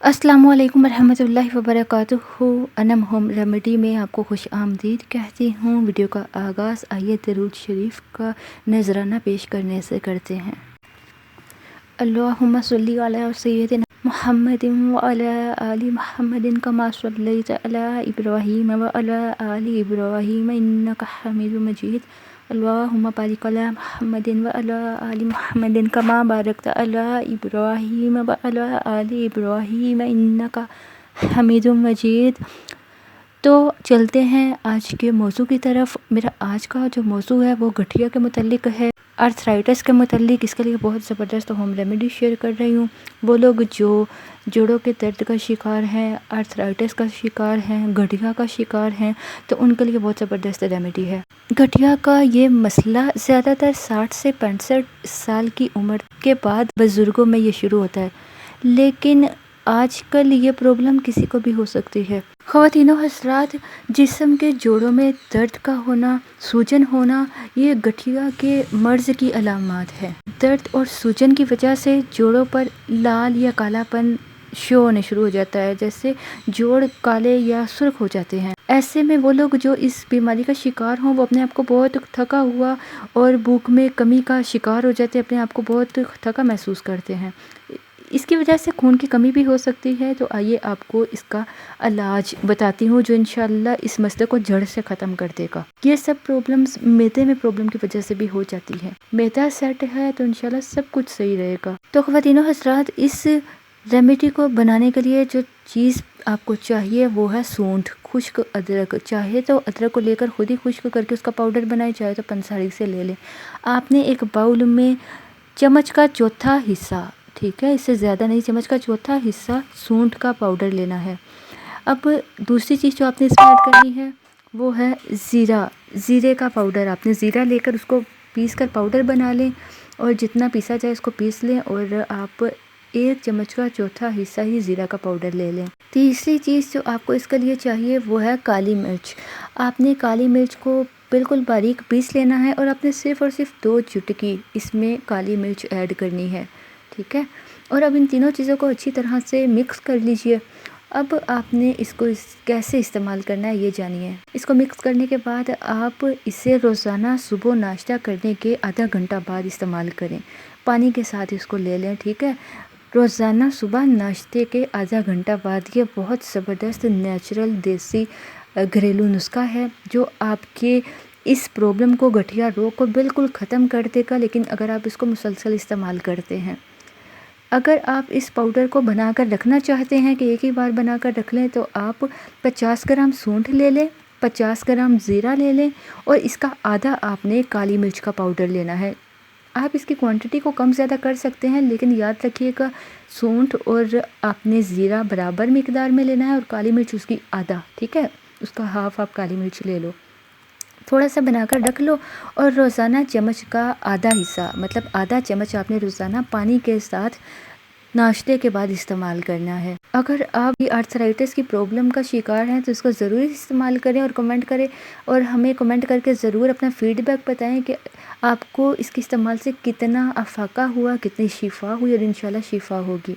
अस्सलामु अलैकुम रहमतुल्लाहि व बरकातुहू। अनम होम रेमेडी में आपको खुश आमदीद कहती हूँ। वीडियो का आगाज़ आइए दरूद शरीफ का नजराना पेश करने से करते हैं। अल्लाहुम्मा सल्ली अला सय्यिदिना मुहम्मदिन व अला आलि मुहम्मदिन कमा सल्लैता अला इब्राहीम व अला आलि इब्राहीम इन्नका हमीदुम मजीद। अल्लाहुम्मा बारिक अला मुहम्मदिन व अला आलि मुहम्मदिन कमा बारकता अला इब्राहीम व अला आलि इब्राहीम इन्नका हमीदुम मजीद। तो चलते हैं आज के मौजू की तरफ। मेरा आज का जो मौजू है वो गठिया के मुतल्लिक है, आर्थराइटिस के मुतल्लिक। इसके लिए बहुत ज़बरदस्त होम रेमेडी शेयर कर रही हूँ। वो लोग जो जोड़ों के दर्द का शिकार हैं, आर्थराइटिस का शिकार हैं, गठिया का शिकार हैं, तो उनके लिए बहुत ज़बरदस्त रेमेडी है। गठिया का ये मसला ज़्यादातर 60 से 65 साल की उम्र के बाद बुज़ुर्गों में ये शुरू होता है, लेकिन आजकल ये प्रॉब्लम किसी को भी हो सकती है। ख़वातीनो हज़रात, जिस्म के जोड़ों में दर्द का होना, सूजन होना, ये गठिया के मर्ज़ की अलामात है। दर्द और सूजन की वजह से जोड़ों पर लाल या कालापन शो होने शुरू हो जाता है, जैसे जोड़ काले या सुर्ख हो जाते हैं। ऐसे में वो लोग जो इस बीमारी का शिकार हों वो अपने आप को बहुत थका हुआ और भूख में कमी का शिकार हो जाते हैं, अपने आप को बहुत थका महसूस करते हैं। इसकी वजह से खून की कमी भी हो सकती है। तो आइए आपको इसका इलाज बताती हूँ जो इंशाल्लाह इस मसले को जड़ से ख़त्म कर देगा। ये सब प्रॉब्लम्स मैदे में प्रॉब्लम की वजह से भी हो जाती है। मैदा सेट है तो इंशाल्लाह सब कुछ सही रहेगा। तो ख़वातीनो हज़रात, इस रेमेडी को बनाने के लिए जो चीज़ आपको चाहिए वो है सूंठ, खुश्क अदरक। चाहे तो अदरक को लेकर खुद ही खुश्क करके उसका पाउडर बनाए, चाहे तो पंसारी से ले लें। आपने एक बाउल में चम्मच का चौथा हिस्सा, ठीक है, इससे ज़्यादा नहीं, चम्मच का चौथा हिस्सा सूंठ का पाउडर लेना है। अब दूसरी चीज़ जो आपने इसमें ऐड करनी है वो है ज़ीरा। ज़ीरे का पाउडर, आपने ज़ीरा लेकर उसको पीस कर पाउडर बना लें, और जितना पीसा जाए उसको पीस लें, और आप 1 चम्मच का चौथा हिस्सा ही ज़ीरा का पाउडर ले लें। तीसरी चीज़ जो आपको इसके लिए चाहिए वो है काली मिर्च। आपने काली मिर्च को बिल्कुल बारीक पीस लेना है, और आपने सिर्फ़ और सिर्फ 2 चुटकी इसमें काली मिर्च ऐड करनी है, ठीक है। और अब इन तीनों चीज़ों को अच्छी तरह से मिक्स कर लीजिए। अब आपने इसको कैसे इस्तेमाल करना है ये जानिए। इसको मिक्स करने के बाद आप इसे रोज़ाना सुबह नाश्ता करने के आधा घंटा बाद इस्तेमाल करें। पानी के साथ इसको ले लें, ठीक है। रोज़ाना सुबह नाश्ते के आधा घंटा बाद। ये बहुत ज़बरदस्त नेचुरल देसी घरेलू नुस्खा है जो आपके इस प्रॉब्लम को, गठिया रोग को बिल्कुल ख़त्म कर देगा, लेकिन अगर आप इसको मुसलसल इस्तेमाल करते हैं। अगर आप इस पाउडर को बनाकर रखना चाहते हैं कि एक ही बार बनाकर रख लें, तो आप 50 ग्राम सूंठ ले लें, 50 ग्राम ज़ीरा ले लें, और इसका आधा आपने काली मिर्च का पाउडर लेना है। आप इसकी क्वांटिटी को कम ज़्यादा कर सकते हैं, लेकिन याद रखिएगा सूंठ और आपने ज़ीरा बराबर मिकदार में लेना है, और काली मिर्च उसकी आधा, ठीक है, उसका हाफ़ आप काली मिर्च ले लो। थोड़ा सा बनाकर रख लो, और रोज़ाना चम्मच का आधा हिस्सा, मतलब आधा चम्मच आपने रोज़ाना पानी के साथ नाश्ते के बाद इस्तेमाल करना है। अगर आप ये आर्थराइटिस की प्रॉब्लम का शिकार हैं तो इसको ज़रूर इस्तेमाल करें और कमेंट करें, और हमें कमेंट करके ज़रूर अपना फ़ीडबैक बताएं कि आपको इसके इस्तेमाल से कितना अफ़ाका हुआ, कितनी शिफा हुई, और इंशाल्लाह शिफा होगी।